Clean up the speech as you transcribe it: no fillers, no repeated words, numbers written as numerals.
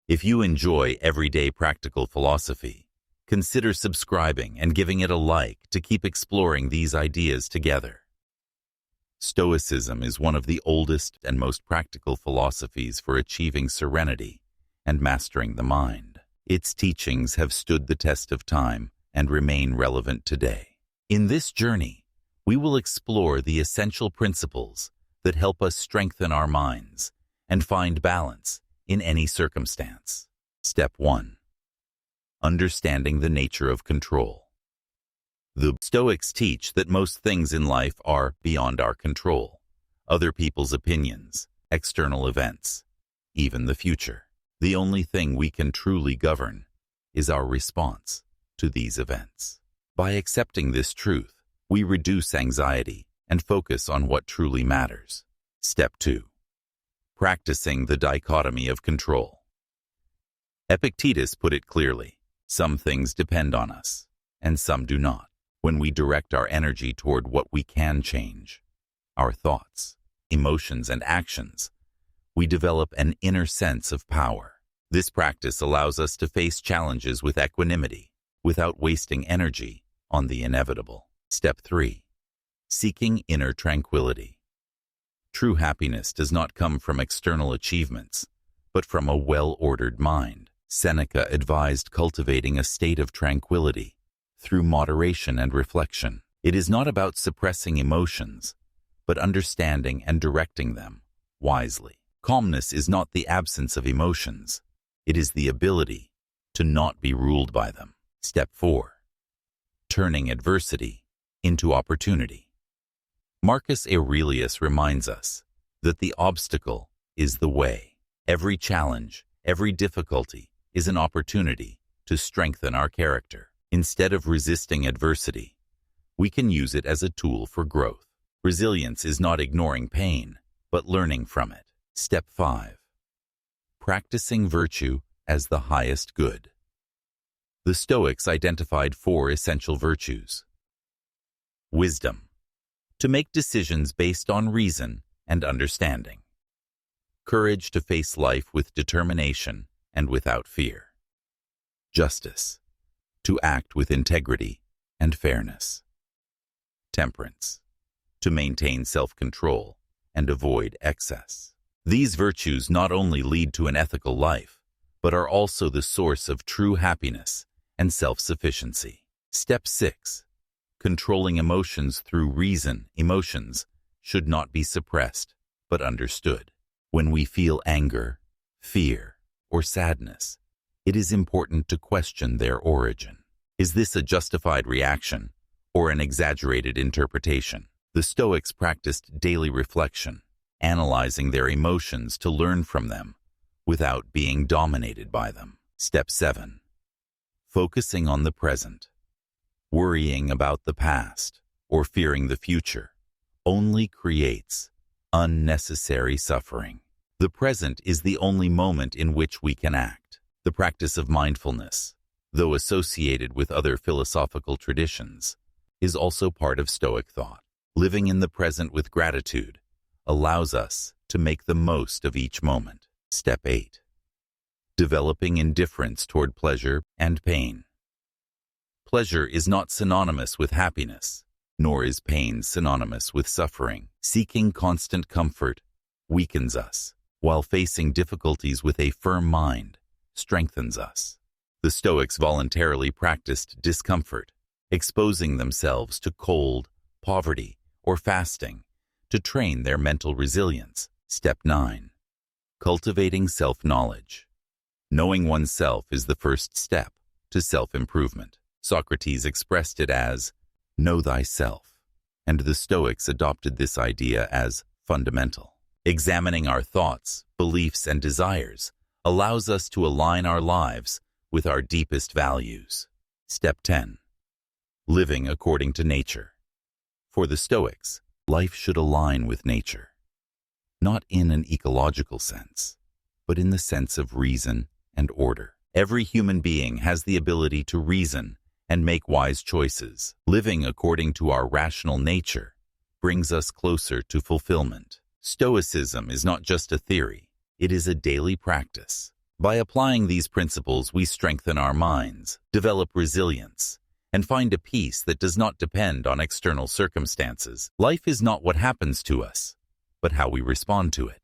If you enjoy everyday practical philosophy, consider subscribing and giving it a like to keep exploring these ideas together. Stoicism is one of the oldest and most practical philosophies for achieving serenity and mastering the mind. Its teachings have stood the test of time and remain relevant today. In this journey, we will explore the essential principles that help us strengthen our minds and find balance in any circumstance. Step 1. Understanding the nature of control. The Stoics teach that most things in life are beyond our control. Other people's opinions, external events, even the future. The only thing we can truly govern is our response to these events. By accepting this truth, we reduce anxiety and focus on what truly matters. Step 2. Practicing the dichotomy of control. Epictetus put it clearly, some things depend on us, and some do not. When we direct our energy toward what we can change, our thoughts, emotions, and actions, we develop an inner sense of power. This practice allows us to face challenges with equanimity, without wasting energy on the inevitable. Step 3. Seeking inner tranquility. True happiness does not come from external achievements, but from a well-ordered mind. Seneca advised cultivating a state of tranquility through moderation and reflection. It is not about suppressing emotions, but understanding and directing them wisely. Calmness is not the absence of emotions. It is the ability to not be ruled by them. Step 4. Turning adversity into opportunity. Marcus Aurelius reminds us that the obstacle is the way. Every challenge, every difficulty is an opportunity to strengthen our character. Instead of resisting adversity, we can use it as a tool for growth. Resilience is not ignoring pain, but learning from it. Step 5. Practicing virtue as the highest good. The Stoics identified 4 essential virtues. Wisdom, to make decisions based on reason and understanding. Courage, to face life with determination and without fear. Justice, to act with integrity and fairness. Temperance, to maintain self-control and avoid excess. These virtues not only lead to an ethical life, but are also the source of true happiness and self-sufficiency. Step 6. Controlling emotions through reason. Emotions should not be suppressed, but understood. When we feel anger, fear, or sadness, it is important to question their origin. Is this a justified reaction or an exaggerated interpretation? The Stoics practiced daily reflection, analyzing their emotions to learn from them without being dominated by them. Step 7. Focusing on the present. Worrying about the past or fearing the future only creates unnecessary suffering. The present is the only moment in which we can act. The practice of mindfulness, though associated with other philosophical traditions, is also part of Stoic thought. Living in the present with gratitude allows us to make the most of each moment. Step 8. Developing indifference toward pleasure and pain. Pleasure is not synonymous with happiness, nor is pain synonymous with suffering. Seeking constant comfort weakens us, while facing difficulties with a firm mind strengthens us. The Stoics voluntarily practiced discomfort, exposing themselves to cold, poverty, or fasting to train their mental resilience. Step 9. Cultivating self-knowledge. Knowing oneself is the first step to self-improvement. Socrates expressed it as, "Know thyself," and the Stoics adopted this idea as fundamental. Examining our thoughts, beliefs, and desires allows us to align our lives with our deepest values. Step 10. Living according to nature. For the Stoics, life should align with nature, not in an ecological sense, but in the sense of reason and order. Every human being has the ability to reason and make wise choices. Living according to our rational nature brings us closer to fulfillment. Stoicism is not just a theory, it is a daily practice. By applying these principles, we strengthen our minds, develop resilience, and find a peace that does not depend on external circumstances. Life is not what happens to us, but how we respond to it.